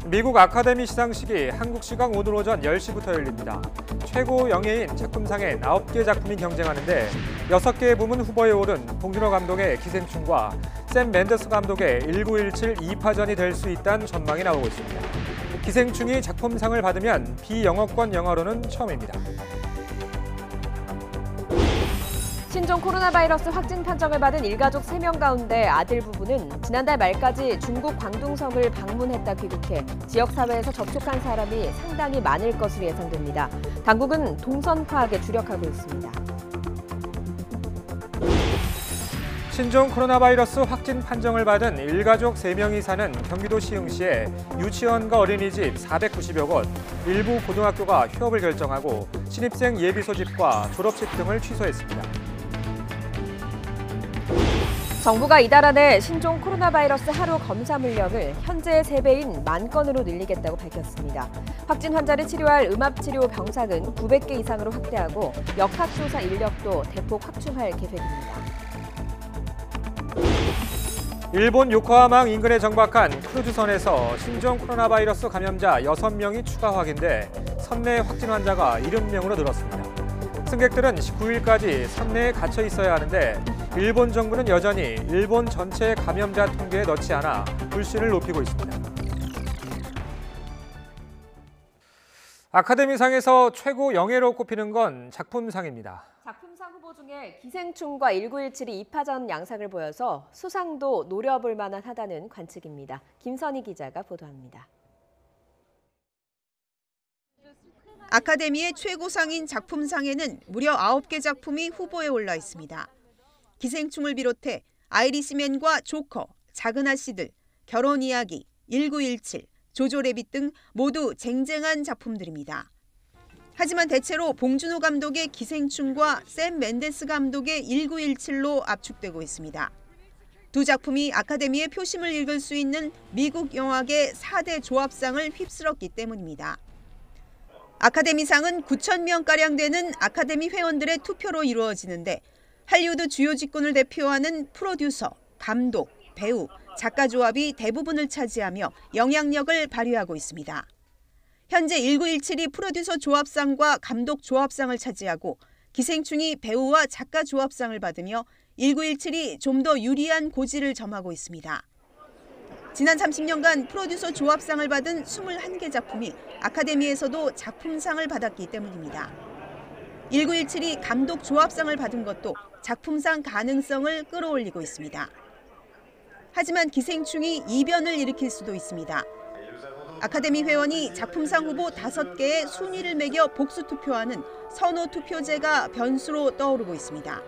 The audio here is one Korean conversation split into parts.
미국 아카데미 시상식이 한국 시각 오늘 오전 10시부터 열립니다. 최고 영예인 작품상엔 9개 작품이 경쟁하는데 6개의 부문 후보에 오른 봉준호 감독의 기생충과 샘 맨데스 감독의 1917 2파전이 될 수 있다는 전망이 나오고 있습니다. 기생충이 작품상을 받으면 비영어권 영화로는 처음입니다. 신종 코로나 바이러스 확진 판정을 받은 일가족 3명 가운데 아들 부부는 지난달 말까지 중국 광둥성을 방문했다 귀국해 지역사회에서 접촉한 사람이 상당히 많을 것으로 예상됩니다. 당국은 동선 파악에 주력하고 있습니다. 신종 코로나 바이러스 확진 판정을 받은 일가족 3명이 사는 경기도 시흥시에 유치원과 어린이집 490여 곳, 일부 고등학교가 휴업을 결정하고 신입생 예비 소집과 졸업식 등을 취소했습니다. 정부가 이달 안에 신종 코로나 바이러스 하루 검사 물량을 현재의 3배인 10,000건으로 늘리겠다고 밝혔습니다. 확진 환자를 치료할 음압치료 병상은 900개 이상으로 확대하고 역학조사 인력도 대폭 확충할 계획입니다. 일본 요코하마 인근에 정박한 크루즈선에서 신종 코로나 바이러스 감염자 6명이 추가 확인돼 선내 확진 환자가 70명으로 늘었습니다. 승객들은 19일까지 선내에 갇혀 있어야 하는데 일본 정부는 여전히 일본 전체 감염자 통계에 넣지 않아 불신을 높이고 있습니다. 아카데미상에서 최고 영예로 꼽히는 건 작품상입니다. 작품상 후보 중에 기생충과 1917이 2파전 양상을 보여서 수상도 노려볼 만하다는 관측입니다. 김선희 기자가 보도합니다. 아카데미의 최고상인 작품상에는 무려 9개 작품이 후보에 올라 있습니다. 기생충을 비롯해 아이리시맨과 조커, 작은 아씨들, 결혼 이야기, 1917, 조조래빗 등 모두 쟁쟁한 작품들입니다. 하지만 대체로 봉준호 감독의 기생충과 샘 맨데스 감독의 1917로 압축되고 있습니다. 두 작품이 아카데미의 표심을 읽을 수 있는 미국 영화계 4대 조합상을 휩쓸었기 때문입니다. 아카데미상은 9,000명가량 되는 아카데미 회원들의 투표로 이루어지는데 할리우드 주요 직군을 대표하는 프로듀서, 감독, 배우, 작가 조합이 대부분을 차지하며 영향력을 발휘하고 있습니다. 현재 1917이 프로듀서 조합상과 감독 조합상을 차지하고 기생충이 배우와 작가 조합상을 받으며 1917이 좀 더 유리한 고지를 점하고 있습니다. 지난 30년간 프로듀서 조합상을 받은 21개 작품이 아카데미에서도 작품상을 받았기 때문입니다. 1917이 감독 조합상을 받은 것도 작품상 가능성을 끌어올리고 있습니다. 하지만 기생충이 이변을 일으킬 수도 있습니다. 아카데미 회원이 작품상 후보 5개의 순위를 매겨 복수 투표하는 선호 투표제가 변수로 떠오르고 있습니다.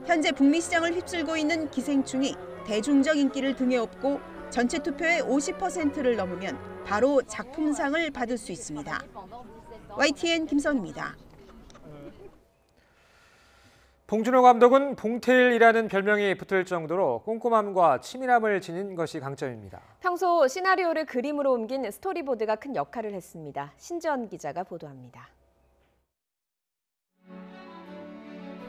현재 북미 시장을 휩쓸고 있는 기생충이 대중적 인기를 등에 업고 전체 투표의 50%를 넘으면 바로 작품상을 받을 수 있습니다. YTN 김선희입니다. 봉준호 감독은 봉태일이라는 별명이 붙을 정도로 꼼꼼함과 치밀함을 지닌 것이 강점입니다. 평소 시나리오를 그림으로 옮긴 스토리보드가 큰 역할을 했습니다. 신지연 기자가 보도합니다.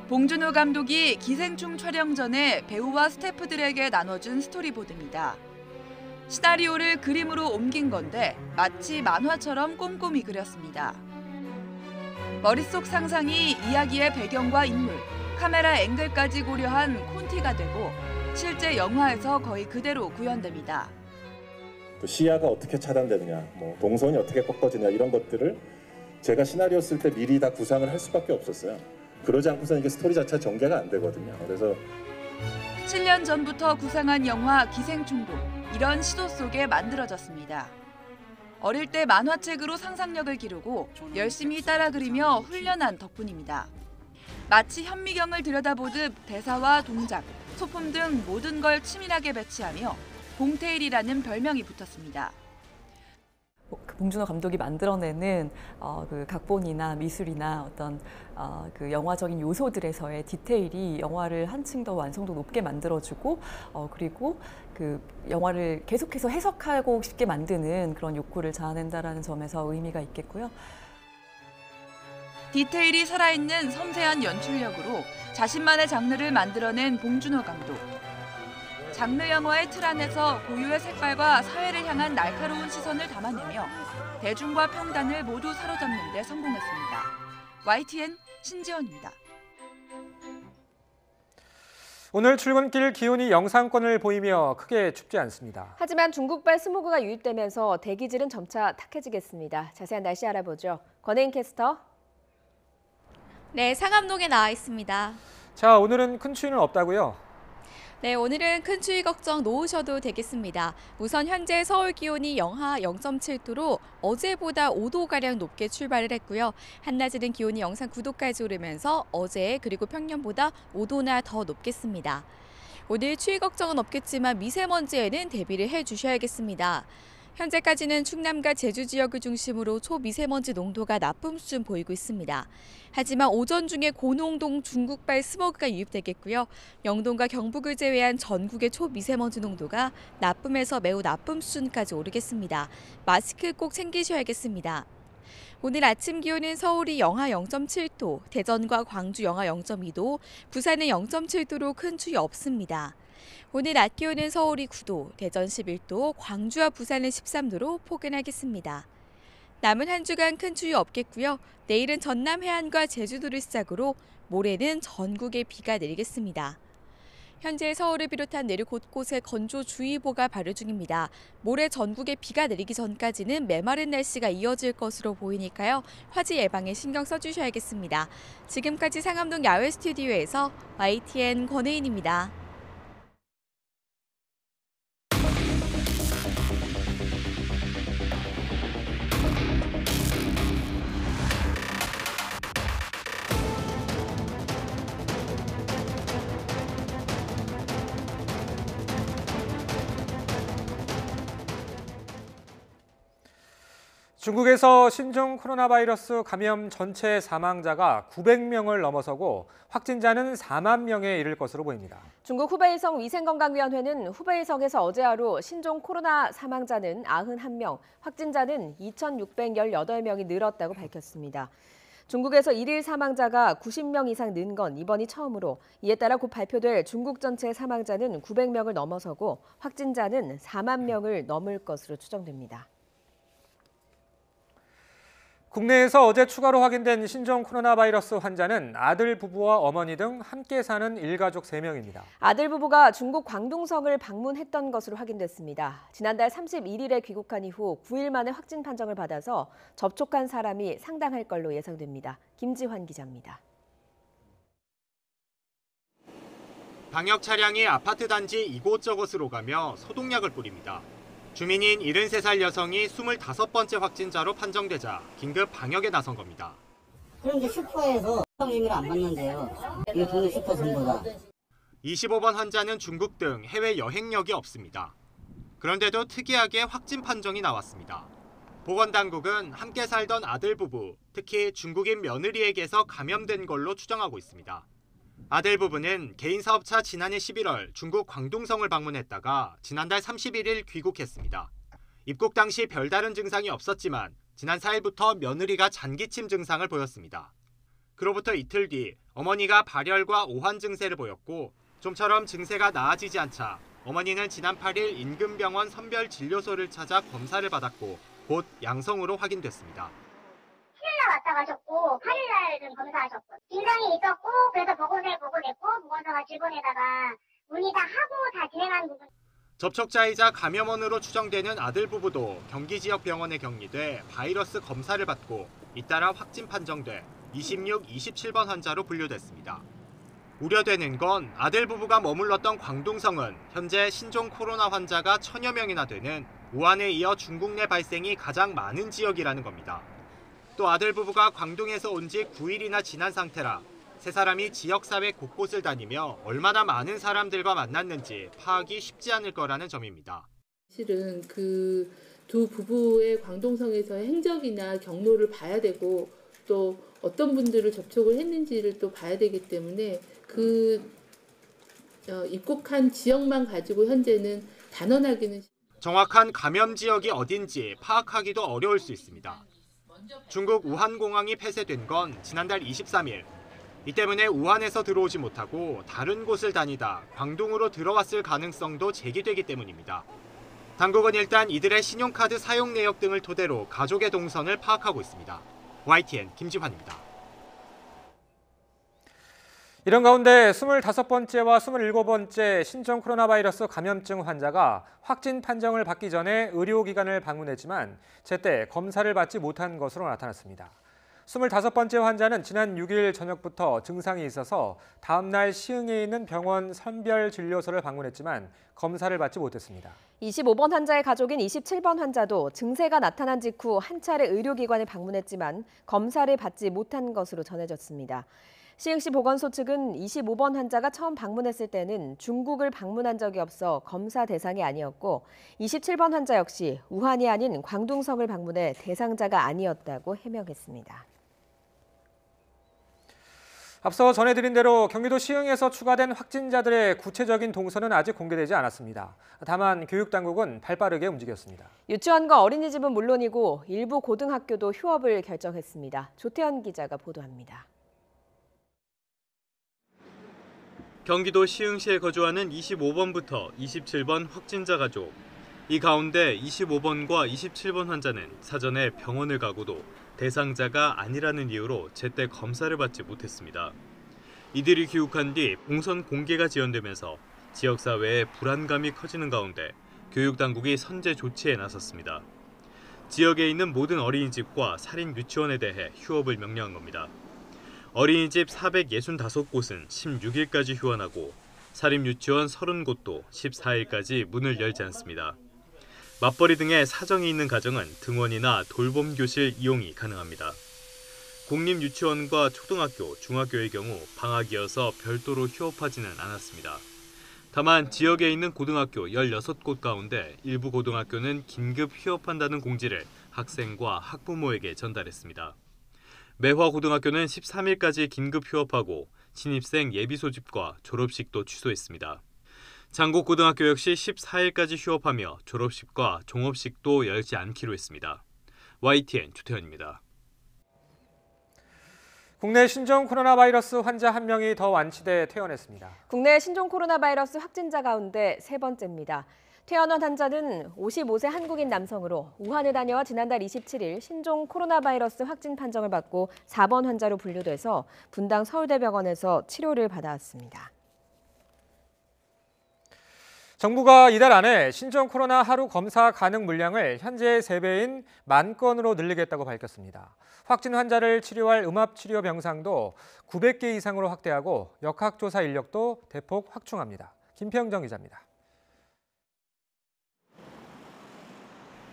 봉준호 감독이 기생충 촬영 전에 배우와 스태프들에게 나눠준 스토리보드입니다. 시나리오를 그림으로 옮긴 건데 마치 만화처럼 꼼꼼히 그렸습니다. 머릿속 상상이 이야기의 배경과 인물, 카메라 앵글까지 고려한 콘티가 되고 실제 영화에서 거의 그대로 구현됩니다. 또 시야가 어떻게 차단되느냐, 동선이 어떻게 꺾어지냐 이런 것들을 제가 시나리오 쓸 때 미리 다 구상을 할 수밖에 없었어요. 그러지 않고서는 이게 스토리 자체가 전개가 안 되거든요. 그래서 7년 전부터 구상한 영화 기생충도 이런 시도 속에 만들어졌습니다. 어릴 때 만화책으로 상상력을 기르고 열심히 따라 그리며 훈련한 덕분입니다. 마치 현미경을 들여다보듯 대사와 동작, 소품 등 모든 걸 치밀하게 배치하며 봉태일이라는 별명이 붙었습니다. 봉준호 감독이 만들어내는 그 각본이나 미술이나 어떤 그 영화적인 요소들에서의 디테일이 영화를 한층 더 완성도 높게 만들어주고 그리고 그 영화를 계속해서 해석하고 싶게 만드는 그런 욕구를 자아낸다라는 점에서 의미가 있겠고요. 디테일이 살아있는 섬세한 연출력으로 자신만의 장르를 만들어낸 봉준호 감독. 장르 영화의 틀 안에서 고유의 색깔과 사회를 향한 날카로운 시선을 담아내며 대중과 평단을 모두 사로잡는 데 성공했습니다. YTN 신지연입니다. 오늘 출근길 기온이 영상권을 보이며 크게 춥지 않습니다. 하지만 중국발 스모그가 유입되면서 대기질은 점차 탁해지겠습니다. 자세한 날씨 알아보죠. 권혜인 캐스터. 네, 상암동에 나와 있습니다. 자, 오늘은 큰 추위는 없다고요? 네, 오늘은 큰 추위 걱정 놓으셔도 되겠습니다. 우선 현재 서울 기온이 영하 0.7도로 어제보다 5도가량 높게 출발을 했고요. 한낮에는 기온이 영상 9도까지 오르면서 어제 그리고 평년보다 5도나 더 높겠습니다. 오늘 추위 걱정은 없겠지만 미세먼지에는 대비를 해주셔야겠습니다. 현재까지는 충남과 제주 지역을 중심으로 초미세먼지 농도가 나쁨 수준 보이고 있습니다. 하지만 오전 중에 고농도 중국발 스모그가 유입되겠고요. 영동과 경북을 제외한 전국의 초미세먼지 농도가 나쁨에서 매우 나쁨 수준까지 오르겠습니다. 마스크 꼭 챙기셔야겠습니다. 오늘 아침 기온은 서울이 영하 0.7도, 대전과 광주 영하 0.2도, 부산은 0.7도로 큰 추위 없습니다. 오늘 낮 기온은 서울이 9도, 대전 11도, 광주와 부산은 13도로 포근하겠습니다. 남은 한 주간 큰 추위 없겠고요. 내일은 전남 해안과 제주도를 시작으로 모레는 전국에 비가 내리겠습니다. 현재 서울을 비롯한 내륙 곳곳에 건조주의보가 발효 중입니다. 모레 전국에 비가 내리기 전까지는 메마른 날씨가 이어질 것으로 보이니까요. 화재 예방에 신경 써주셔야겠습니다. 지금까지 상암동 야외 스튜디오에서 YTN 권혜인입니다. 중국에서 신종 코로나 바이러스 감염 전체 사망자가 900명을 넘어서고 확진자는 4만 명에 이를 것으로 보입니다. 중국 후베이성 위생건강위원회는 후베이성에서 어제 하루 신종 코로나 사망자는 91명, 확진자는 2,618명이 늘었다고 밝혔습니다. 중국에서 일일 사망자가 90명 이상 는 건 이번이 처음으로 이에 따라 곧 발표될 중국 전체 사망자는 900명을 넘어서고 확진자는 4만 명을 넘을 것으로 추정됩니다. 국내에서 어제 추가로 확인된 신종 코로나 바이러스 환자는 아들 부부와 어머니 등 함께 사는 일가족 3명입니다. 아들 부부가 중국 광둥성을 방문했던 것으로 확인됐습니다. 지난달 31일에 귀국한 이후 9일 만에 확진 판정을 받아서 접촉한 사람이 상당할 걸로 예상됩니다. 김지환 기자입니다. 방역 차량이 아파트 단지 이곳저곳으로 가며 소독약을 뿌립니다. 주민인 73살 여성이 25번째 확진자로 판정되자 긴급 방역에 나선 겁니다. 그럼 이제 슈퍼에서 의미를 안 받는데요. 이거 동네 슈퍼 전부다. 25번 환자는 중국 등 해외 여행력이 없습니다. 그런데도 특이하게 확진 판정이 나왔습니다. 보건당국은 함께 살던 아들 부부, 특히 중국인 며느리에게서 감염된 걸로 추정하고 있습니다. 아들 부부는 개인 사업차 지난해 11월 중국 광둥성을 방문했다가 지난달 31일 귀국했습니다. 입국 당시 별다른 증상이 없었지만 지난 4일부터 며느리가 잔기침 증상을 보였습니다. 그로부터 이틀 뒤 어머니가 발열과 오한 증세를 보였고 좀처럼 증세가 나아지지 않자 어머니는 지난 8일 인근병원 선별진료소를 찾아 검사를 받았고 곧 양성으로 확인됐습니다. 7일날 왔다 가셨고 8일날은 검사하셨고 증상이 있었고 그래서 보고됐고 보건소가 질본에다가 문의 다 하고 다 진행한 부분. 접촉자이자 감염원으로 추정되는 아들 부부도 경기 지역 병원에 격리돼 바이러스 검사를 받고 잇따라 확진 판정돼 26, 27번 환자로 분류됐습니다. 우려되는 건 아들 부부가 머물렀던 광둥성은 현재 신종 코로나 환자가 1000여 명이나 되는 우한에 이어 중국 내 발생이 가장 많은 지역이라는 겁니다. 또 아들 부부가 광둥에서 온 지 9일이나 지난 상태라 세 사람이 지역사회 곳곳을 다니며 얼마나 많은 사람들과 만났는지 파악이 쉽지 않을 거라는 점입니다. 실은 그 두 부부의 광둥성에서의 행적이나 경로를 봐야 되고 또 어떤 분들을 접촉을 했는지를 또 봐야 되기 때문에 그 입국한 지역만 가지고 현재는 단언하기는 정확한 감염 지역이 어딘지 파악하기도 어려울 수 있습니다. 중국 우한공항이 폐쇄된 건 지난달 23일. 이 때문에 우한에서 들어오지 못하고 다른 곳을 다니다 광둥으로 들어왔을 가능성도 제기되기 때문입니다. 당국은 일단 이들의 신용카드 사용 내역 등을 토대로 가족의 동선을 파악하고 있습니다. YTN 김지환입니다. 이런 가운데 25번째와 27번째 신종 코로나 바이러스 감염증 환자가 확진 판정을 받기 전에 의료기관을 방문했지만 제때 검사를 받지 못한 것으로 나타났습니다. 25번째 환자는 지난 6일 저녁부터 증상이 있어서 다음 날 시흥에 있는 병원 선별진료소를 방문했지만 검사를 받지 못했습니다. 25번 환자의 가족인 27번 환자도 증세가 나타난 직후 한 차례 의료기관을 방문했지만 검사를 받지 못한 것으로 전해졌습니다. 시흥시 보건소 측은 25번 환자가 처음 방문했을 때는 중국을 방문한 적이 없어 검사 대상이 아니었고 27번 환자 역시 우한이 아닌 광둥성을 방문해 대상자가 아니었다고 해명했습니다. 앞서 전해드린 대로 경기도 시흥에서 추가된 확진자들의 구체적인 동선은 아직 공개되지 않았습니다. 다만 교육당국은 발빠르게 움직였습니다. 유치원과 어린이집은 물론이고 일부 고등학교도 휴업을 결정했습니다. 조태현 기자가 보도합니다. 경기도 시흥시에 거주하는 25번부터 27번 확진자 가족. 이 가운데 25번과 27번 환자는 사전에 병원을 가고도 대상자가 아니라는 이유로 제때 검사를 받지 못했습니다. 이들이 귀국한 뒤 동선 공개가 지연되면서 지역사회의 불안감이 커지는 가운데 교육당국이 선제 조치에 나섰습니다. 지역에 있는 모든 어린이집과 사립 유치원에 대해 휴업을 명령한 겁니다. 어린이집 465곳은 16일까지 휴원하고 사립 유치원 30곳도 14일까지 문을 열지 않습니다. 맞벌이 등의 사정이 있는 가정은 등원이나 돌봄 교실 이용이 가능합니다. 공립 유치원과 초등학교, 중학교의 경우 방학이어서 별도로 휴업하지는 않았습니다. 다만 지역에 있는 고등학교 16곳 가운데 일부 고등학교는 긴급 휴업한다는 공지를 학생과 학부모에게 전달했습니다. 매화 고등학교는 13일까지 긴급 휴업하고 신입생 예비 소집과 졸업식도 취소했습니다. 장곡 고등학교 역시 14일까지 휴업하며 졸업식과 종업식도 열지 않기로 했습니다. YTN 조태현입니다. 국내 신종 코로나 바이러스 환자 1명이 더 완치돼 퇴원했습니다. 국내 신종 코로나 바이러스 확진자 가운데 세 번째입니다. 퇴원한 환자는 55세 한국인 남성으로 우한을 다녀와 지난달 27일 신종 코로나 바이러스 확진 판정을 받고 4번 환자로 분류돼서 분당 서울대병원에서 치료를 받아왔습니다. 정부가 이달 안에 신종 코로나 하루 검사 가능 물량을 현재의 3배인 10,000건으로 늘리겠다고 밝혔습니다. 확진 환자를 치료할 음압치료 병상도 900개 이상으로 확대하고 역학조사 인력도 대폭 확충합니다. 김평정 기자입니다.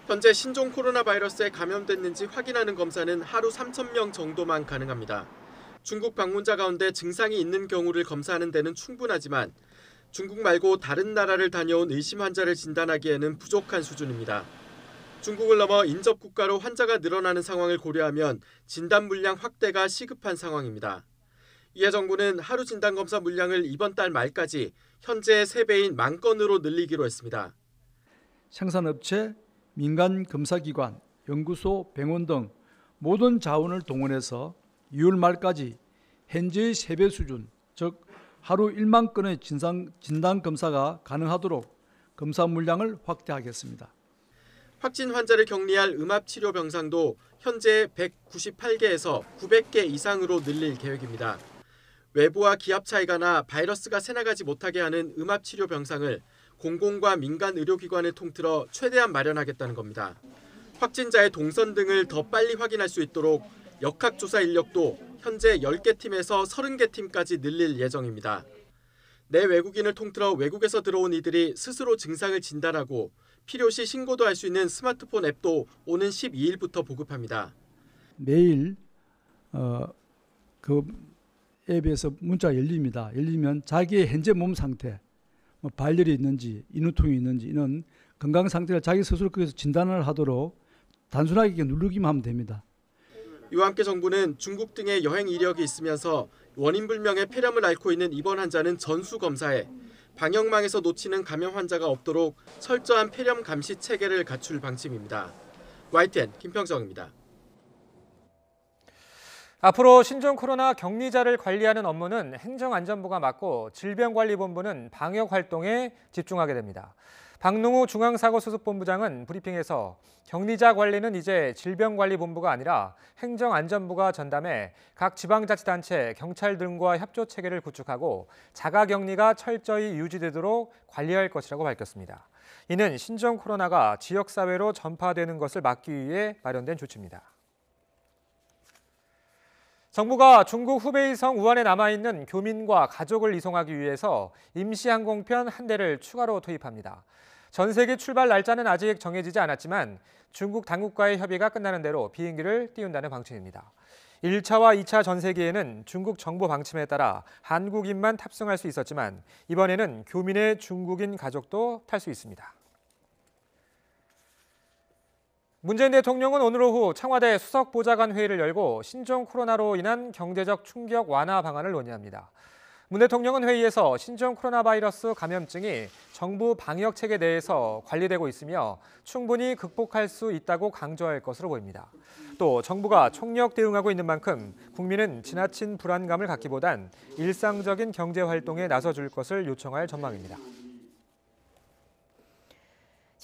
현재 신종 코로나 바이러스에 감염됐는지 확인하는 검사는 하루 3,000명 정도만 가능합니다. 중국 방문자 가운데 증상이 있는 경우를 검사하는 데는 충분하지만 중국 말고 다른 나라를 다녀온 의심 환자를 진단하기에는 부족한 수준입니다. 중국을 넘어 인접 국가로 환자가 늘어나는 상황을 고려하면 진단 물량 확대가 시급한 상황입니다. 이에 정부는 하루 진단검사 물량을 이번 달 말까지 현재의 3배인 10,000건으로 늘리기로 했습니다. 생산업체, 민간 검사기관, 연구소, 병원 등 모든 자원을 동원해서 2월 말까지 현재의 3배 수준, 즉 하루 1만 건의 진단 검사가 가능하도록 검사 물량을 확대하겠습니다. 확진 환자를 격리할 음압치료 병상도 현재 198개에서 900개 이상으로 늘릴 계획입니다. 외부와 기압 차이가 나 바이러스가 새나가지 못하게 하는 음압치료 병상을 공공과 민간 의료기관을 통틀어 최대한 마련하겠다는 겁니다. 확진자의 동선 등을 더 빨리 확인할 수 있도록 역학조사 인력도 현재 10개 팀에서 30개 팀까지 늘릴 예정입니다. 내 외국인을 통틀어 외국에서 들어온 이들이 스스로 증상을 진단하고 필요시 신고도 할 수 있는 스마트폰 앱도 오는 12일부터 보급합니다. 매일 그 앱에서 문자가 열립니다. 열리면 자기의 현재 몸 상태, 발열이 있는지, 인후통이 있는지 이런 건강 상태를 자기 스스로 거기서 진단을 하도록 단순하게 누르기만 하면 됩니다. 이와 함께 정부는 중국 등의 여행 이력이 있으면서 원인 불명의 폐렴을 앓고 있는 입원 환자는 전수 검사해 방역망에서 놓치는 감염 환자가 없도록 철저한 폐렴 감시 체계를 갖출 방침입니다. YTN 김평정입니다. 앞으로 신종 코로나 격리자를 관리하는 업무는 행정안전부가 맡고 질병관리본부는 방역활동에 집중하게 됩니다. 박능우 중앙사고수습본부장은 브리핑에서 격리자 관리는 이제 질병관리본부가 아니라 행정안전부가 전담해 각 지방자치단체, 경찰 등과 협조체계를 구축하고 자가격리가 철저히 유지되도록 관리할 것이라고 밝혔습니다. 이는 신종 코로나가 지역사회로 전파되는 것을 막기 위해 마련된 조치입니다. 정부가 중국 후베이성 우한에 남아있는 교민과 가족을 이송하기 위해서 임시항공편 한 대를 추가로 투입합니다. 전세기 출발 날짜는 아직 정해지지 않았지만 중국 당국과의 협의가 끝나는 대로 비행기를 띄운다는 방침입니다. 1차와 2차 전세기에는 중국 정부 방침에 따라 한국인만 탑승할 수 있었지만 이번에는 교민의 중국인 가족도 탈 수 있습니다. 문재인 대통령은 오늘 오후 청와대 수석보좌관 회의를 열고 신종 코로나로 인한 경제적 충격 완화 방안을 논의합니다. 문 대통령은 회의에서 신종 코로나 바이러스 감염증이 정부 방역 체계 내에서 관리되고 있으며 충분히 극복할 수 있다고 강조할 것으로 보입니다. 또 정부가 총력 대응하고 있는 만큼 국민은 지나친 불안감을 갖기보단 일상적인 경제 활동에 나서줄 것을 요청할 전망입니다.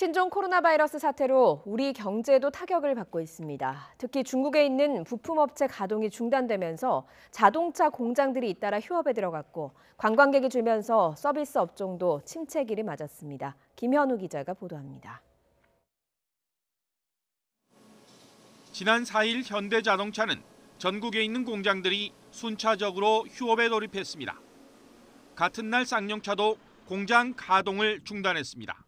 신종 코로나 바이러스 사태로 우리 경제도 타격을 받고 있습니다. 특히 중국에 있는 부품업체 가동이 중단되면서 자동차 공장들이 잇따라 휴업에 들어갔고 관광객이 줄면서 서비스 업종도 침체기를 맞았습니다. 김현우 기자가 보도합니다. 지난 4일 현대자동차는 전국에 있는 공장들이 순차적으로 휴업에 돌입했습니다. 같은 날 쌍용차도 공장 가동을 중단했습니다.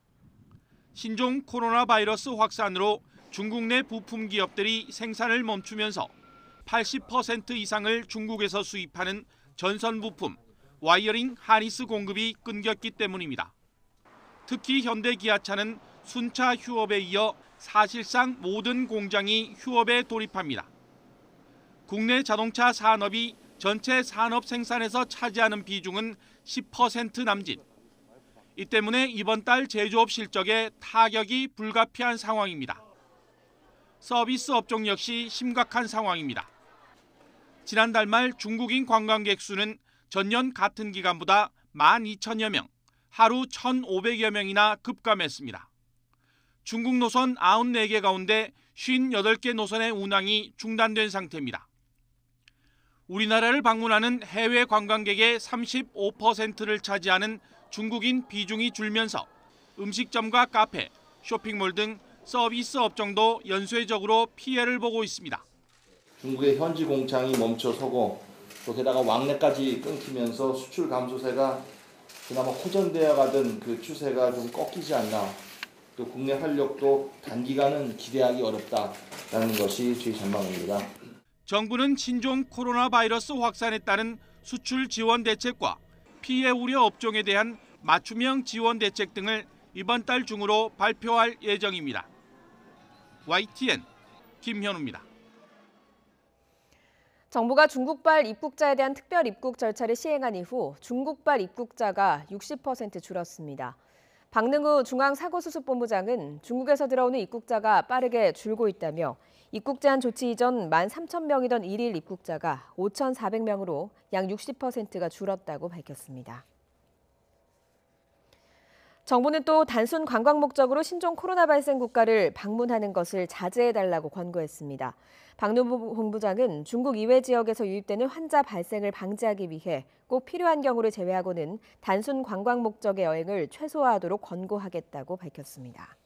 신종 코로나 바이러스 확산으로 중국 내 부품 기업들이 생산을 멈추면서 80% 이상을 중국에서 수입하는 전선 부품, 와이어링 하니스 공급이 끊겼기 때문입니다. 특히 현대기아차는 순차 휴업에 이어 사실상 모든 공장이 휴업에 돌입합니다. 국내 자동차 산업이 전체 산업 생산에서 차지하는 비중은 10% 남짓. 이 때문에 이번 달 제조업 실적에 타격이 불가피한 상황입니다. 서비스 업종 역시 심각한 상황입니다. 지난달 말 중국인 관광객 수는 전년 같은 기간보다 12,000여 명, 하루 1,500여 명이나 급감했습니다. 중국 노선 94개 가운데 58개 노선의 운항이 중단된 상태입니다. 우리나라를 방문하는 해외 관광객의 35%를 차지하는 중국인 비중이 줄면서 음식점과 카페, 쇼핑몰 등 서비스 업종도 연쇄적으로 피해를 보고 있습니다. 중국의 현지 공장이 멈춰서고 또 게다가 왕래까지 끊기면서 수출 감소세가 그나마 호전되어 가던 그 추세가 좀 꺾이지 않나. 또 국내 활력도 단기간은 기대하기 어렵다라는 것이 저희 전망입니다. 정부는 신종 코로나 바이러스 확산에 따른 수출 지원 대책과 피해 우려 업종에 대한 맞춤형 지원 대책 등을 이번 달 중으로 발표할 예정입니다. YTN 김현우입니다. 정부가 중국발 입국자에 대한 특별 입국 절차를 시행한 이후 중국발 입국자가 60% 줄었습니다. 박능우 중앙사고수습본부장은 중국에서 들어오는 입국자가 빠르게 줄고 있다며 입국 제한 조치 이전 13,000명이던 일일 입국자가 5,400명으로 약 60%가 줄었다고 밝혔습니다. 정부는 또 단순 관광 목적으로 신종 코로나 발생 국가를 방문하는 것을 자제해달라고 권고했습니다. 박능우 본부장은 중국 이외 지역에서 유입되는 환자 발생을 방지하기 위해 꼭 필요한 경우를 제외하고는 단순 관광 목적의 여행을 최소화하도록 권고하겠다고 밝혔습니다.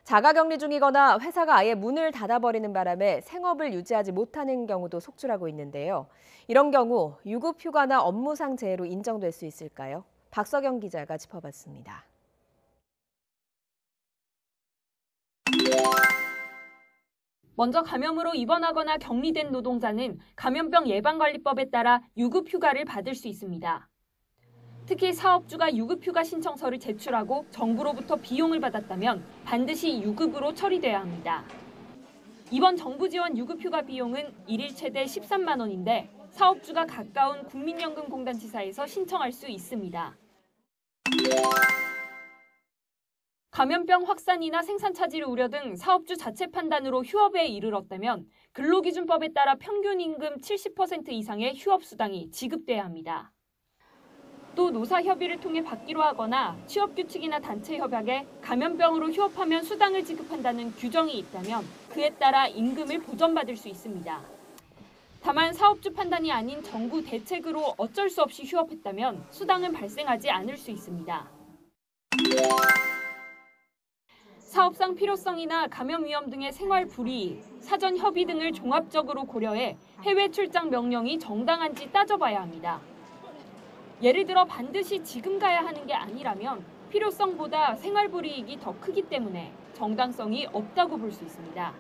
자가격리 중이거나 회사가 아예 문을 닫아버리는 바람에 생업을 유지하지 못하는 경우도 속출하고 있는데요. 이런 경우 유급휴가나 업무상 재해로 인정될 수 있을까요? 박서경 기자가 짚어봤습니다. 먼저 감염으로 입원하거나 격리된 노동자는 감염병 예방관리법에 따라 유급휴가를 받을 수 있습니다. 특히 사업주가 유급휴가 신청서를 제출하고 정부로부터 비용을 받았다면 반드시 유급으로 처리돼야 합니다. 이번 정부 지원 유급휴가 비용은 일일 최대 13만 원인데 사업주가 가까운 국민연금공단 지사에서 신청할 수 있습니다. 감염병 확산이나 생산 차질 우려 등 사업주 자체 판단으로 휴업에 이르렀다면 근로기준법에 따라 평균 임금 70% 이상의 휴업수당이 지급돼야 합니다. 또 노사협의를 통해 받기로 하거나 취업규칙이나 단체 협약에 감염병으로 휴업하면 수당을 지급한다는 규정이 있다면 그에 따라 임금을 보전받을 수 있습니다. 다만 사업주 판단이 아닌 정부 대책으로 어쩔 수 없이 휴업했다면 수당은 발생하지 않을 수 있습니다. 사업상 필요성이나 감염 위험 등의 생활 불이익, 사전 협의 등을 종합적으로 고려해 해외 출장 명령이 정당한지 따져봐야 합니다. 예를 들어 반드시 지금 가야 하는 게 아니라면 필요성보다 생활 불이익이 더 크기 때문에 정당성이 없다고 볼 수 있습니다.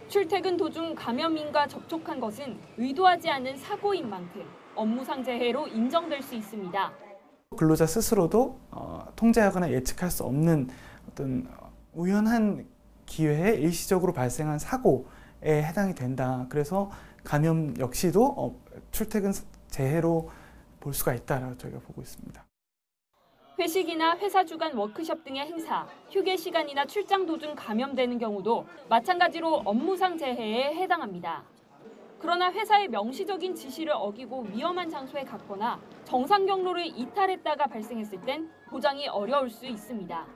출퇴근 도중 감염인과 접촉한 것은 의도하지 않은 사고인 만큼 업무상 재해로 인정될 수 있습니다. 근로자 스스로도 통제하거나 예측할 수 없는 어떤 우연한 기회에 일시적으로 발생한 사고에 해당이 된다. 그래서 감염 역시도 출퇴근 재해로 볼 수가 있다라고 저희가 보고 있습니다. 회식이나 회사 주간 워크숍 등의 행사, 휴게 시간이나 출장 도중 감염되는 경우도 마찬가지로 업무상 재해에 해당합니다. 그러나 회사의 명시적인 지시를 어기고 위험한 장소에 갔거나 정상 경로를 이탈했다가 발생했을 땐 보장이 어려울 수 있습니다.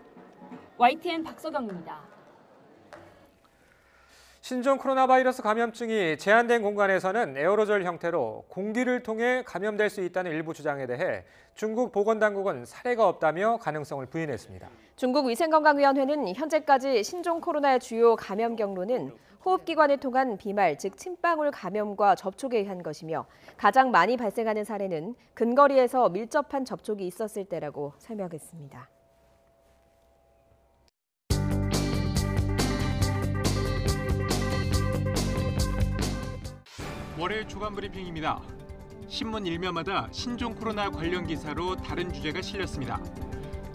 YTN 박서경입니다. 신종 코로나 바이러스 감염증이 제한된 공간에서는 에어로졸 형태로 공기를 통해 감염될 수 있다는 일부 주장에 대해 중국 보건당국은 사례가 없다며 가능성을 부인했습니다. 중국 위생건강위원회는 현재까지 신종 코로나의 주요 감염 경로는 호흡기관을 통한 비말, 즉 침방울 감염과 접촉에 의한 것이며 가장 많이 발생하는 사례는 근거리에서 밀접한 접촉이 있었을 때라고 설명했습니다. 월요일 주간 브리핑입니다. 신문 일면마다 신종 코로나 관련 기사로 다른 주제가 실렸습니다.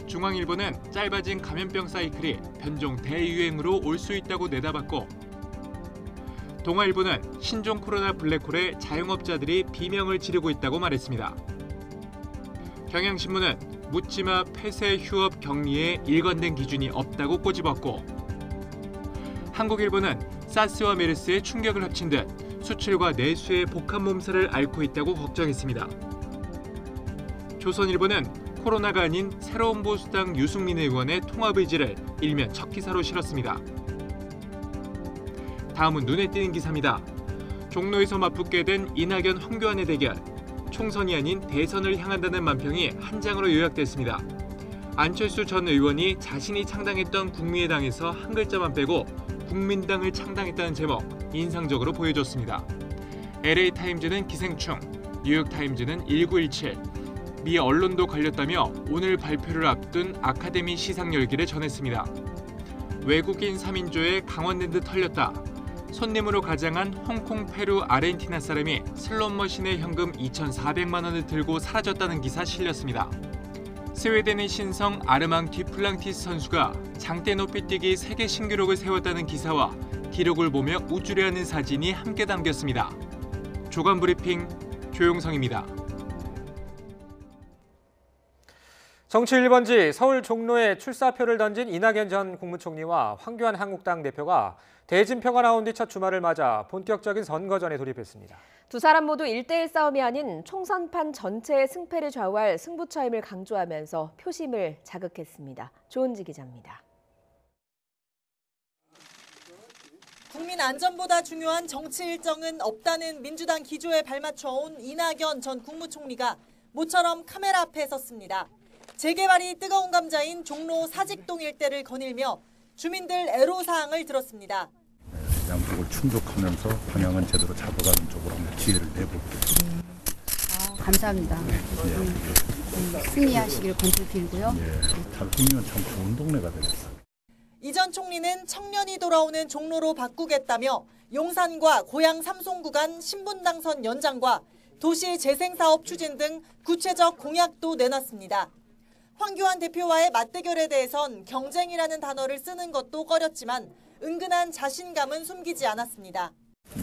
중앙일보는 짧아진 감염병 사이클이 변종 대유행으로 올 수 있다고 내다봤고, 동아일보는 신종 코로나 블랙홀에 자영업자들이 비명을 지르고 있다고 말했습니다. 경향신문은 묻지마 폐쇄 휴업 격리에 일관된 기준이 없다고 꼬집었고, 한국일보는 사스와 메르스의 충격을 합친 듯 수출과 내수의 복합 몸살을 앓고 있다고 걱정했습니다. 조선일보는 코로나가 아닌 새로운 보수당 유승민 의원의 통합 의지를 일면 첫 기사로 실었습니다. 다음은 눈에 띄는 기사입니다. 종로에서 맞붙게 된 이낙연, 황교안의 대결. 총선이 아닌 대선을 향한다는 만평이 한 장으로 요약됐습니다. 안철수 전 의원이 자신이 창당했던 국민의당에서 한 글자만 빼고 국민당을 창당했다는 제목, 인상적으로 보여줬습니다. LA타임즈는 기생충, 뉴욕타임즈는 1917, 미 언론도 걸렸다며 오늘 발표를 앞둔 아카데미 시상 열기를 전했습니다. 외국인 3인조에 강원랜드 털렸다. 손님으로 가장한 홍콩, 페루, 아르헨티나 사람이 슬롯머신에 현금 2,400만 원을 들고 사라졌다는 기사 실렸습니다. 스웨덴의 신성 아르망 뒤플랑티스 선수가 장대 높이뛰기 세계 신기록을 세웠다는 기사와 기록을 보며 우쭐해하는 사진이 함께 담겼습니다. 조간 브리핑 조용성입니다. 정치 1번지 서울 종로에 출사표를 던진 이낙연 전 국무총리와 황교안 한국당 대표가 대진표가 나온 뒤 첫 주말을 맞아 본격적인 선거전에 돌입했습니다. 두 사람 모두 1대1 싸움이 아닌 총선판 전체의 승패를 좌우할 승부처임을 강조하면서 표심을 자극했습니다. 조은지 기자입니다. 국민 안전보다 중요한 정치 일정은 없다는 민주당 기조에 발맞춰온 이낙연 전 국무총리가 모처럼 카메라 앞에 섰습니다. 재개발이 뜨거운 감자인 종로 사직동 일대를 거닐며 주민들 애로사항을 들었습니다. 양쪽을 충족하면서 방향은 제대로 잡아가는 쪽으로 한번 기회를 내볼게요. 감사합니다. 승리하시길 권투 빌고요. 달풍이면 참 좋은 동네가 되겠어요. 이 전 총리는 청년이 돌아오는 종로로 바꾸겠다며 용산과 고양 삼송 구간 신분당선 연장과 도시 재생사업 추진 등 구체적 공약도 내놨습니다. 황교안 대표와의 맞대결에 대해선 경쟁이라는 단어를 쓰는 것도 꺼렸지만 은근한 자신감은 숨기지 않았습니다.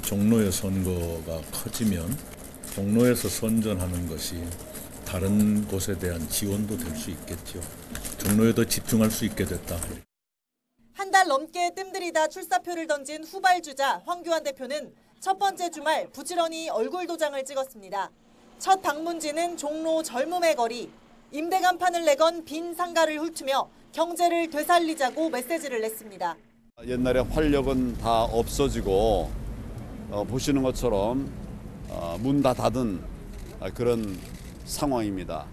종로의 선거가 커지면 종로에서 선전하는 것이 다른 곳에 대한 지원도 될 수 있겠죠. 종로에 더 집중할 수 있게 됐다. 한 달 넘게 뜸들이다 출사표를 던진 후발주자 황교안 대표는 첫 번째 주말 부지런히 얼굴 도장을 찍었습니다. 첫 방문지는 종로 젊음의 거리. 임대 간판을 내건 빈 상가를 훑으며 경제를 되살리자고 메시지를 냈습니다. 옛날에 활력은 다 없어지고 보시는 것처럼 문 다 닫은 그런 상황입니다.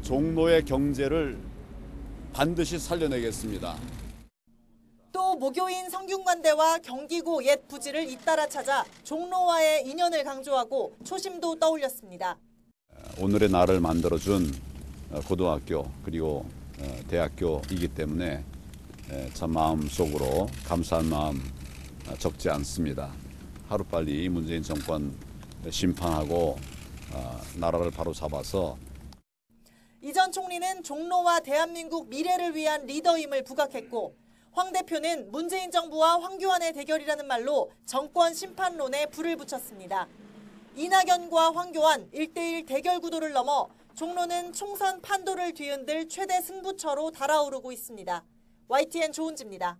종로의 경제를 반드시 살려내겠습니다. 또 모교인 성균관대와 경기고 옛 부지를 잇따라 찾아 종로와의 인연을 강조하고 초심도 떠올렸습니다. 오늘의 나를 만들어준 고등학교 그리고 대학교이기 때문에 참 마음속으로 감사한 마음 적지 않습니다. 하루빨리 문재인 정권 심판하고 나라를 바로 잡아서 이 전 총리는 종로와 대한민국 미래를 위한 리더임을 부각했고 황 대표는 문재인 정부와 황교안의 대결이라는 말로 정권 심판론에 불을 붙였습니다. 이낙연과 황교안 1대1 대결 구도를 넘어 종로는 총선 판도를 뒤흔들 최대 승부처로 달아오르고 있습니다. YTN 조은지입니다.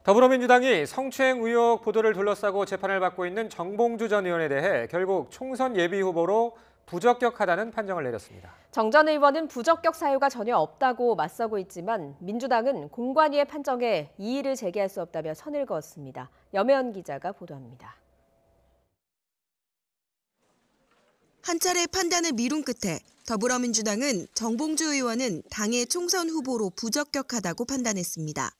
더불어민주당이 성추행 의혹 보도를 둘러싸고 재판을 받고 있는 정봉주 전 의원에 대해 결국 총선 예비 후보로 부적격하다는 판정을 내렸습니다. 정 전 의원은 부적격 사유가 전혀 없다고 맞서고 있지만 민주당은 공관위의 판정에 이의를 제기할 수 없다며 선을 그었습니다. 염혜연 기자가 보도합니다. 한 차례 판단을 미룬 끝에 더불어민주당은 정봉주 의원은 당의 총선 후보로 부적격하다고 판단했습니다.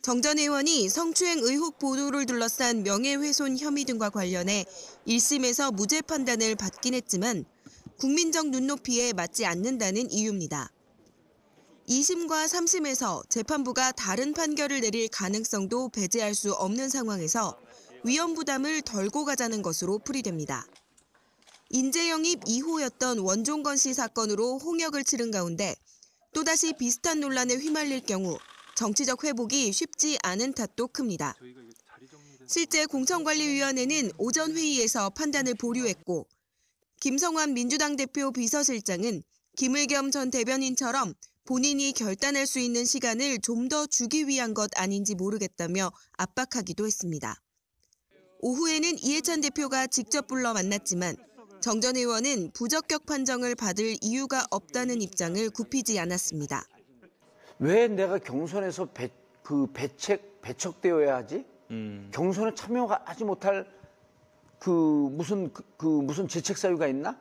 정 전 의원이 성추행 의혹 보도를 둘러싼 명예훼손 혐의 등과 관련해 1심에서 무죄 판단을 받긴 했지만 국민적 눈높이에 맞지 않는다는 이유입니다. 2심과 3심에서 재판부가 다른 판결을 내릴 가능성도 배제할 수 없는 상황에서 위험 부담을 덜고 가자는 것으로 풀이됩니다. 인재 영입 2호였던 원종건 씨 사건으로 홍역을 치른 가운데 또다시 비슷한 논란에 휘말릴 경우 정치적 회복이 쉽지 않은 탓도 큽니다. 실제 공천관리위원회는 오전 회의에서 판단을 보류했고 김성환 민주당 대표 비서실장은 김의겸 전 대변인처럼 본인이 결단할 수 있는 시간을 좀 더 주기 위한 것 아닌지 모르겠다며 압박하기도 했습니다. 오후에는 이해찬 대표가 직접 불러 만났지만 정 전 의원은 부적격 판정을 받을 이유가 없다는 입장을 굽히지 않았습니다. 왜 내가 경선에서 배척되어야 하지? 경선에 참여하지 못할 무슨 재책 사유가 있나?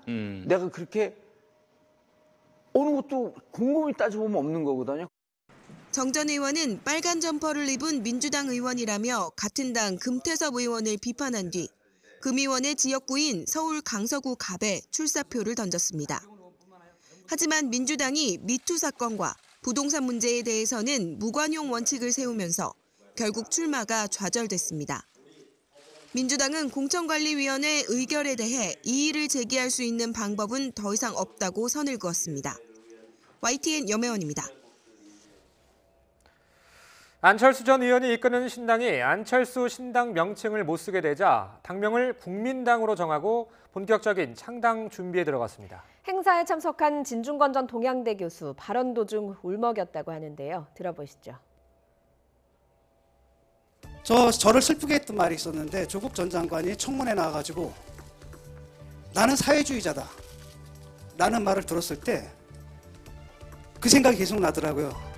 내가 그렇게 어느 것도 곰곰이 따져보면 없는 거거든요. 정 전 의원은 빨간 점퍼를 입은 민주당 의원이라며 같은 당 금태섭 의원을 비판한 뒤 금 의원의 지역구인 서울 강서구 갑에 출사표를 던졌습니다. 하지만 민주당이 미투 사건과 부동산 문제에 대해서는 무관용 원칙을 세우면서 결국 출마가 좌절됐습니다. 민주당은 공천관리위원회 의결에 대해 이의를 제기할 수 있는 방법은 더 이상 없다고 선을 그었습니다. YTN 염혜원입니다. 안철수 전 의원이 이끄는 신당이 안철수 신당 명칭을 못 쓰게 되자 당명을 국민당으로 정하고 본격적인 창당 준비에 들어갔습니다. 행사에 참석한 진중권 전 동양대 교수 발언 도중 울먹였다고 하는데요. 들어보시죠. 저를 슬프게 했던 말이 있었는데 조국 전 장관이 청문회 나와가지고 나는 사회주의자다 라는 말을 들었을 때 그 생각이 계속 나더라고요.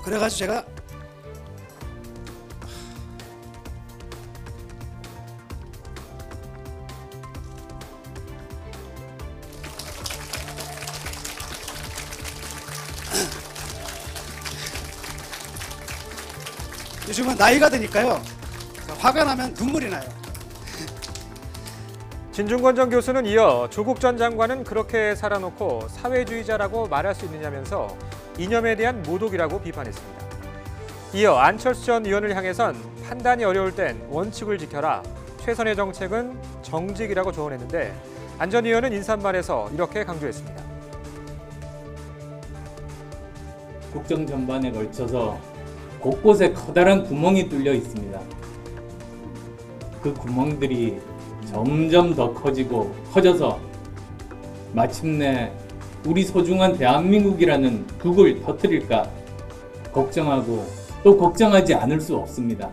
그래가지고 제가 요즘은 나이가 드니까요. 화가 나면 눈물이 나요. 진중권 전 교수는 이어 조국 전 장관은 그렇게 살아놓고 사회주의자라고 말할 수 있느냐면서 이념에 대한 모독이라고 비판했습니다. 이어 안철수 전 의원을 향해선 판단이 어려울 땐 원칙을 지켜라. 최선의 정책은 정직이라고 조언했는데 안 전 의원은 인사말에서 이렇게 강조했습니다. 국정 전반에 걸쳐서 곳곳에 커다란 구멍이 뚫려 있습니다. 그 구멍들이 점점 더 커져서 마침내 우리 소중한 대한민국이라는 국을 터뜨릴까 걱정하고 또 걱정하지 않을 수 없습니다.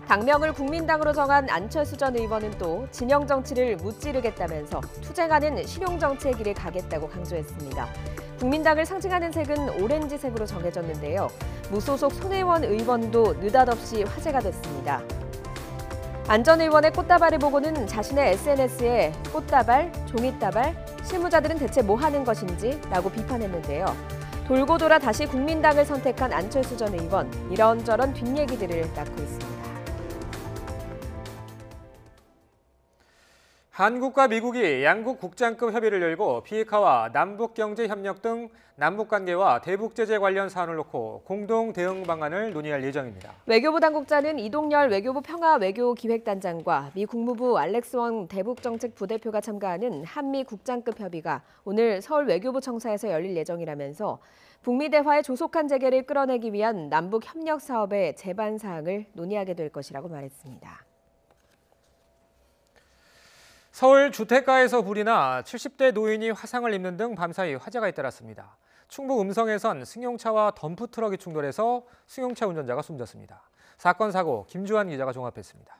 당명을 국민당으로 정한 안철수 전 의원은 또 진영 정치를 무찌르겠다면서 투쟁하는 실용 정치의 길을 가겠다고 강조했습니다. 국민당을 상징하는 색은 오렌지색으로 정해졌는데요. 무소속 손혜원 의원도 느닷없이 화제가 됐습니다. 안 전 의원의 꽃다발을 보고는 자신의 SNS에 꽃다발, 종이다발, 실무자들은 대체 뭐 하는 것인지 라고 비판했는데요. 돌고 돌아 다시 국민당을 선택한 안철수 전 의원, 이런저런 뒷얘기들을 낳고 있습니다. 한국과 미국이 양국 국장급 협의를 열고 비핵화와 남북경제협력 등 남북관계와 대북제재 관련 사안을 놓고 공동 대응 방안을 논의할 예정입니다. 외교부 당국자는 이동열 외교부 평화외교기획단장과 미 국무부 알렉스 원 대북정책 부대표가 참가하는 한미 국장급 협의가 오늘 서울 외교부 청사에서 열릴 예정이라면서 북미 대화의 조속한 재개를 끌어내기 위한 남북협력 사업의 제반 사항을 논의하게 될 것이라고 말했습니다. 서울 주택가에서 불이나 70대 노인이 화상을 입는 등 밤사이 화재가 잇따랐습니다. 충북 음성에선 승용차와 덤프트럭이 충돌해서 승용차 운전자가 숨졌습니다. 사건 사고 김주환 기자가 종합했습니다.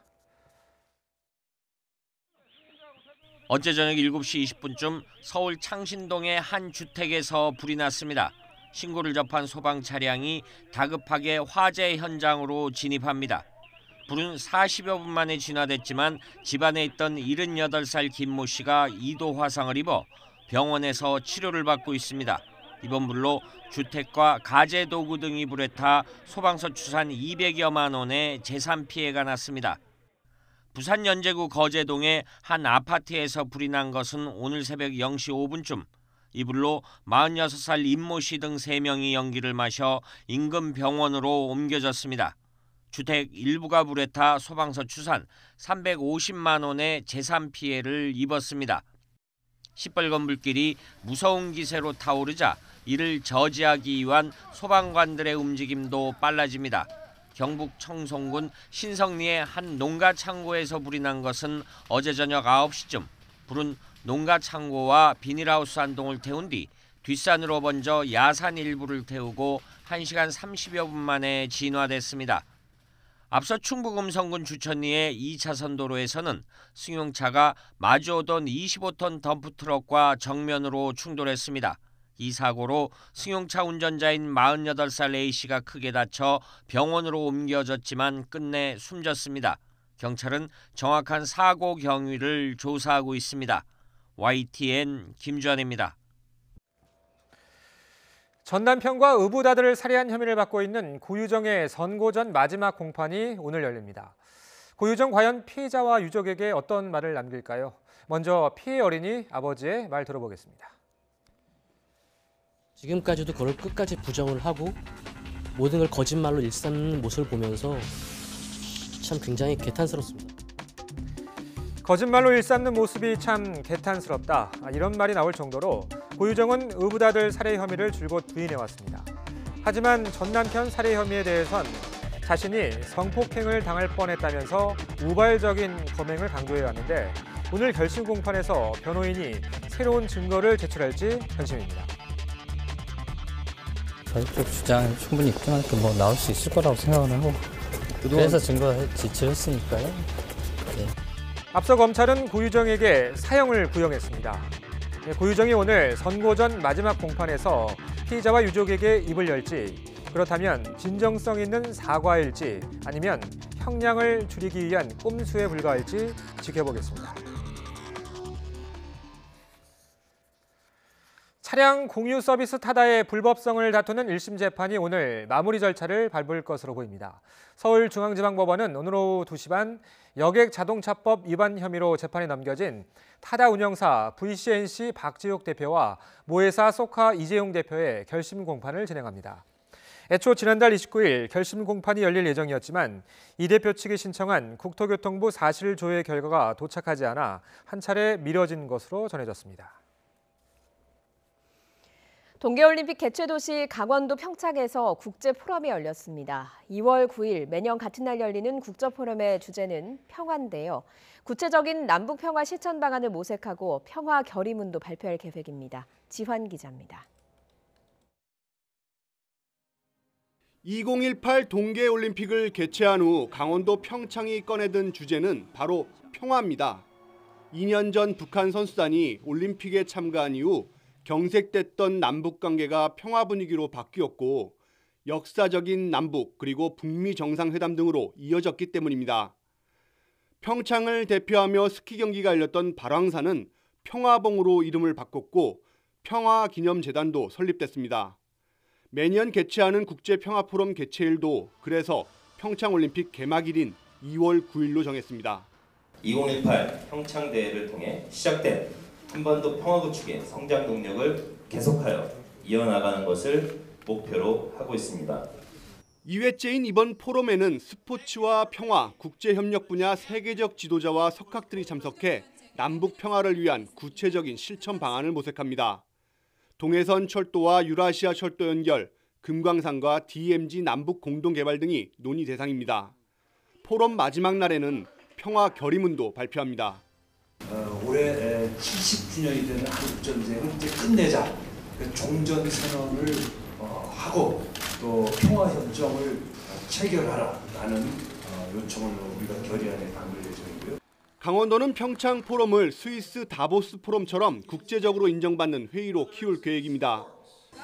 어제 저녁 7시 20분쯤 서울 창신동의 한 주택에서 불이 났습니다. 신고를 접한 소방 차량이 다급하게 화재 현장으로 진입합니다. 불은 40여 분 만에 진화됐지만 집안에 있던 78살 김모 씨가 2도 화상을 입어 병원에서 치료를 받고 있습니다. 이번 불로 주택과 가재 도구 등이 불에 타 소방서 추산 200여만 원의 재산 피해가 났습니다. 부산 연제구 거제동의 한 아파트에서 불이 난 것은 오늘 새벽 0시 5분쯤. 이 불로 46살 임모 씨 등 3명이 연기를 마셔 인근 병원으로 옮겨졌습니다. 주택 일부가 불에 타 소방서 추산 350만 원의 재산 피해를 입었습니다. 시뻘건 불길이 무서운 기세로 타오르자 이를 저지하기 위한 소방관들의 움직임도 빨라집니다. 경북 청송군 신성리의 한 농가 창고에서 불이 난 것은 어제 저녁 9시쯤. 불은 농가 창고와 비닐하우스 한 동을 태운 뒤 뒷산으로 먼저 야산 일부를 태우고 1시간 30여 분 만에 진화됐습니다. 앞서 충북 음성군 주천리의 2차선 도로에서는 승용차가 마주오던 25톤 덤프트럭과 정면으로 충돌했습니다. 이 사고로 승용차 운전자인 48살 A씨가 크게 다쳐 병원으로 옮겨졌지만 끝내 숨졌습니다. 경찰은 정확한 사고 경위를 조사하고 있습니다. YTN 김주환입니다. 전 남편과 의붓아들을 살해한 혐의를 받고 있는 고유정의 선고 전 마지막 공판이 오늘 열립니다. 고유정 과연 피해자와 유족에게 어떤 말을 남길까요? 먼저 피해 어린이 아버지의 말 들어보겠습니다. 지금까지도 그걸 끝까지 부정을 하고 모든 걸 거짓말로 일삼는 모습을 보면서 참 굉장히 개탄스럽습니다. 거짓말로 일삼는 모습이 참 개탄스럽다. 이런 말이 나올 정도로 고유정은 의붓아들 살해 혐의를 줄곧 부인해왔습니다. 하지만 전 남편 살해 혐의에 대해선 자신이 성폭행을 당할 뻔했다면서 우발적인 검행을 강조해왔는데 오늘 결심 공판에서 변호인이 새로운 증거를 제출할지 관심입니다. 저희 쪽 주장은 충분히 있긴 하니까 뭐 나올 수 있을 거라고 생각을 하고 그래서 증거 제출했으니까요. 네. 앞서 검찰은 고유정에게 사형을 구형했습니다. 고유정이 오늘 선고 전 마지막 공판에서 피의자와 유족에게 입을 열지 그렇다면 진정성 있는 사과일지 아니면 형량을 줄이기 위한 꼼수에 불과할지 지켜보겠습니다. 차량 공유 서비스 타다의 불법성을 다투는 1심 재판이 오늘 마무리 절차를 밟을 것으로 보입니다. 서울중앙지방법원은 오늘 오후 2시 반 여객자동차법 위반 혐의로 재판에 넘겨진 타다 운영사 VCNC 박지욱 대표와 모회사 소카 이재용 대표의 결심 공판을 진행합니다. 애초 지난달 29일 결심 공판이 열릴 예정이었지만 이 대표 측이 신청한 국토교통부 사실조회 결과가 도착하지 않아 한 차례 미뤄진 것으로 전해졌습니다. 동계올림픽 개최도시 강원도 평창에서 국제포럼이 열렸습니다. 2월 9일 매년 같은 날 열리는 국제포럼의 주제는 평화인데요. 구체적인 남북평화 실천 방안을 모색하고 평화 결의문도 발표할 계획입니다. 지환 기자입니다. 2018 동계올림픽을 개최한 후 강원도 평창이 꺼내든 주제는 바로 평화입니다. 2년 전 북한 선수단이 올림픽에 참가한 이후 경색됐던 남북관계가 평화 분위기로 바뀌었고 역사적인 남북 그리고 북미 정상회담 등으로 이어졌기 때문입니다. 평창을 대표하며 스키 경기가 열렸던 발왕산은 평화봉으로 이름을 바꿨고 평화기념재단도 설립됐습니다. 매년 개최하는 국제평화포럼 개최일도 그래서 평창올림픽 개막일인 2월 9일로 정했습니다. 2018 평창대회를 통해 시작된 한반도 평화 구축의 성장 동력을 계속하여 이어나가는 것을 목표로 하고 있습니다. 2회째인 이번 포럼에는 스포츠와 평화, 국제협력 분야 세계적 지도자와 석학들이 참석해 남북 평화를 위한 구체적인 실천 방안을 모색합니다. 동해선 철도와 유라시아 철도 연결, 금강산과 DMZ 남북 공동개발 등이 논의 대상입니다. 포럼 마지막 날에는 평화 결의문도 발표합니다. 올해 70주년이 되는 한국전쟁을 이제 끝내자. 종전선언을 하고 또 평화협정을 체결하라라는 요청을 우리가 결의안에 담을 예정이고요. 강원도는 평창 포럼을 스위스 다보스 포럼처럼 국제적으로 인정받는 회의로 키울 계획입니다.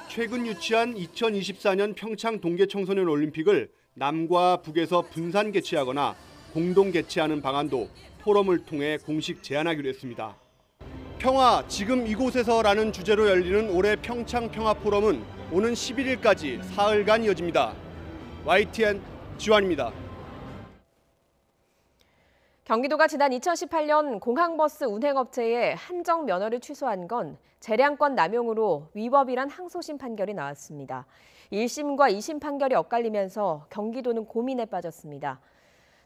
최근 유치한 2024년 평창 동계청소년 올림픽을 남과 북에서 분산 개최하거나 공동 개최하는 방안도 포럼을 통해 공식 제안하기로 했습니다. 평화 지금 이곳에서라는 주제로 열리는 올해 평창 평화 포럼은 오는 11일까지 사흘간 이어집니다. YTN 지환입니다. 경기도가 지난 2018년 공항버스 운행업체의 한정 면허를 취소한 건 재량권 남용으로 위법이란 항소심 판결이 나왔습니다. 1심과 2심 판결이 엇갈리면서 경기도는 고민에 빠졌습니다.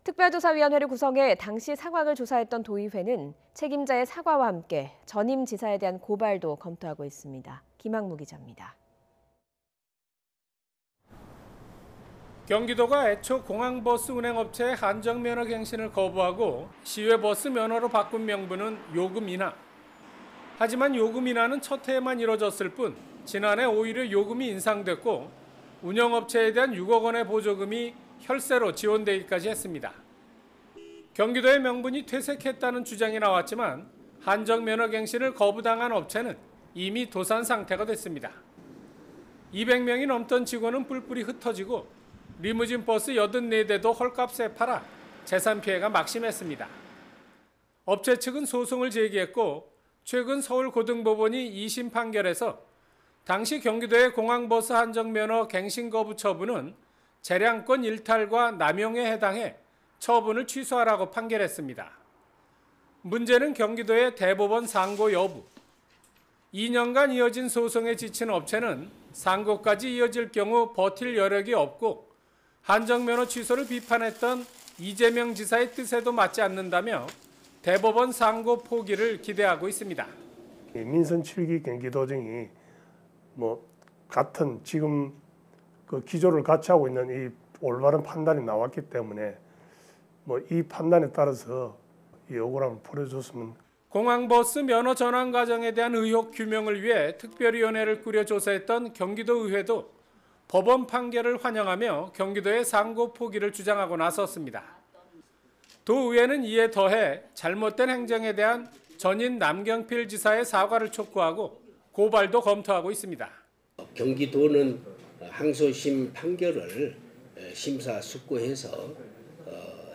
특별조사위원회를 구성해 당시 상황을 조사했던 도의회는 책임자의 사과와 함께 전임 지사에 대한 고발도 검토하고 있습니다. 김학무 기자입니다. 경기도가 애초 공항버스 운행업체의 한정면허 갱신을 거부하고 시외버스 면허로 바꾼 명분은 요금 인하. 하지만 요금 인하는 첫 해에만 이뤄졌을 뿐 지난해 오히려 요금이 인상됐고 운영업체에 대한 6억 원의 보조금이 혈세로 지원되기까지 했습니다. 경기도의 명분이 퇴색했다는 주장이 나왔지만 한정면허 갱신을 거부당한 업체는 이미 도산 상태가 됐습니다. 200명이 넘던 직원은 뿔뿔이 흩어지고 리무진 버스 84대도 헐값에 팔아 재산 피해가 막심했습니다. 업체 측은 소송을 제기했고 최근 서울고등법원이 2심 판결에서 당시 경기도의 공항버스 한정면허 갱신 거부 처분은 재량권 일탈과 남용에 해당해 처분을 취소하라고 판결했습니다. 문제는 경기도의 대법원 상고 여부. 2년간 이어진 소송에 지친 업체는 상고까지 이어질 경우 버틸 여력이 없고 한정면허 취소를 비판했던 이재명 지사의 뜻에도 맞지 않는다며 대법원 상고 포기를 기대하고 있습니다. 민선 7기 경기도정이 같은 지금 그 기조를 같이 하고 있는 이 올바른 판단이 나왔기 때문에 이 판단에 따라서 이 억울함을 풀어줬으면. 공항버스 면허 전환 과정에 대한 의혹 규명을 위해 특별위원회를 꾸려 조사했던 경기도의회도 법원 판결을 환영하며 경기도의 상고 포기를 주장하고 나섰습니다. 도의회는 이에 더해 잘못된 행정에 대한 전임 남경필 지사의 사과를 촉구하고 고발도 검토하고 있습니다. 경기도는 항소심 판결을 심사숙고해서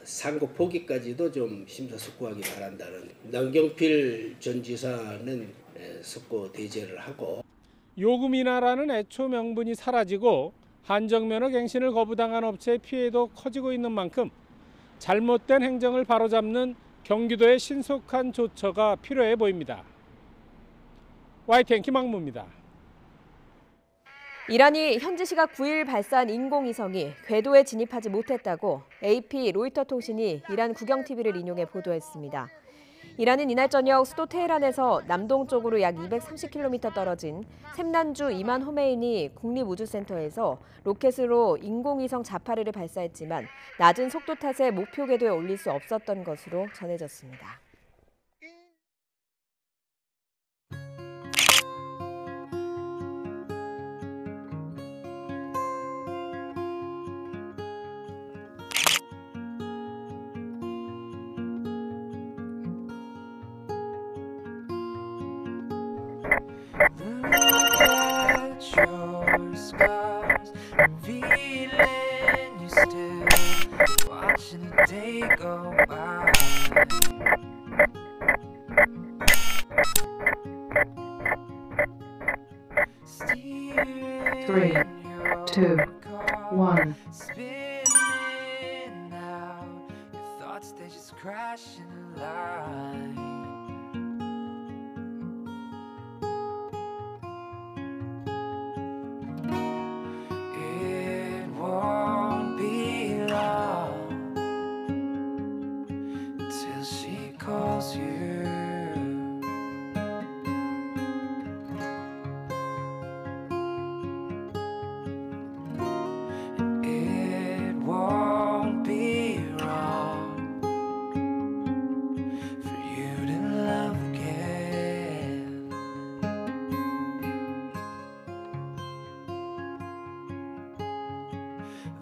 상고 포기까지도 좀 심사숙고하기 바란다는 남경필 전 지사는 숙고 대제를 하고 요금 인하라는 애초 명분이 사라지고 한정면허 갱신을 거부당한 업체의 피해도 커지고 있는 만큼 잘못된 행정을 바로잡는 경기도의 신속한 조처가 필요해 보입니다. YTN 김학무입니다. 이란이 현지 시각 9일 발사한 인공위성이 궤도에 진입하지 못했다고 AP 로이터 통신이 이란 국영TV를 인용해 보도했습니다. 이란은 이날 저녁 수도 테헤란에서 남동쪽으로 약 230km 떨어진 샘난주 이만 호메이니 국립우주센터에서 로켓으로 인공위성 자파르를 발사했지만 낮은 속도 탓에 목표 궤도에 올릴 수 없었던 것으로 전해졌습니다. Look at your scars, revealing you still watching the day go by. 3, 2, 1. Spinning out, your thoughts they just crash in line. It won't be long until she calls you. It won't be wrong for you to love again.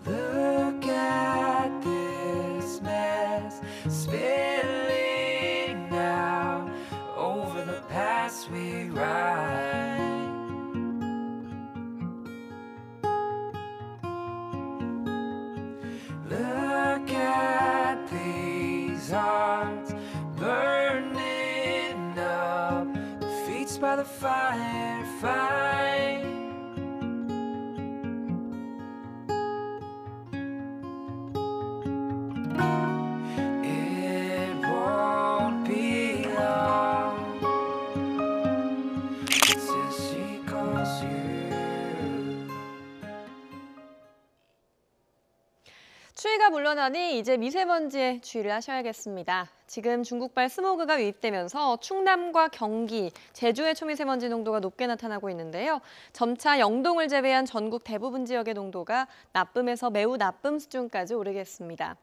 Look at this mess spilling out over the past we ride. Look at these hearts burning up, feet by the fire fight. It won't be long until she calls you. 추위가 물러나니 이제 미세먼지에 주의를 하셔야겠습니다. 지금 중국발 스모그가 유입되면서 충남과 경기, 제주의 초미세먼지 농도가 높게 나타나고 있는데요. 점차 영동을 제외한 전국 대부분 지역의 농도가 나쁨에서 매우 나쁨 수준까지 오르겠습니다.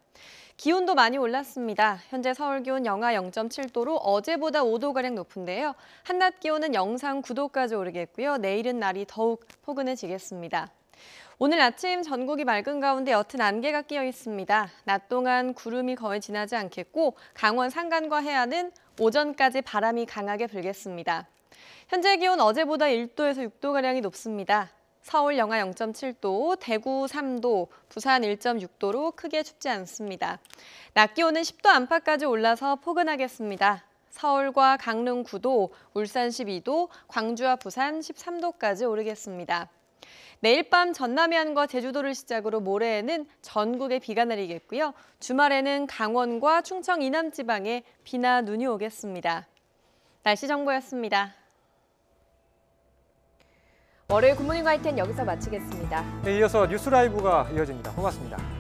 기온도 많이 올랐습니다. 현재 서울 기온 영하 0.7도로 어제보다 5도가량 높은데요. 한낮 기온은 영상 9도까지 오르겠고요. 내일은 날이 더욱 포근해지겠습니다. 오늘 아침 전국이 맑은 가운데 옅은 안개가 끼어 있습니다. 낮 동안 구름이 거의 지나지 않겠고 강원 산간과 해안은 오전까지 바람이 강하게 불겠습니다. 현재 기온 어제보다 1도에서 6도가량이 높습니다. 서울 영하 0.7도, 대구 3도, 부산 1.6도로 크게 춥지 않습니다. 낮 기온은 10도 안팎까지 올라서 포근하겠습니다. 서울과 강릉 9도, 울산 12도, 광주와 부산 13도까지 오르겠습니다. 내일 밤 전남 해안과 제주도를 시작으로 모레에는 전국에 비가 내리겠고요. 주말에는 강원과 충청 이남 지방에 비나 눈이 오겠습니다. 날씨 정보였습니다. 월요일 굿모닝 화이트는 여기서 마치겠습니다. 네, 이어서 뉴스 라이브가 이어집니다. 고맙습니다.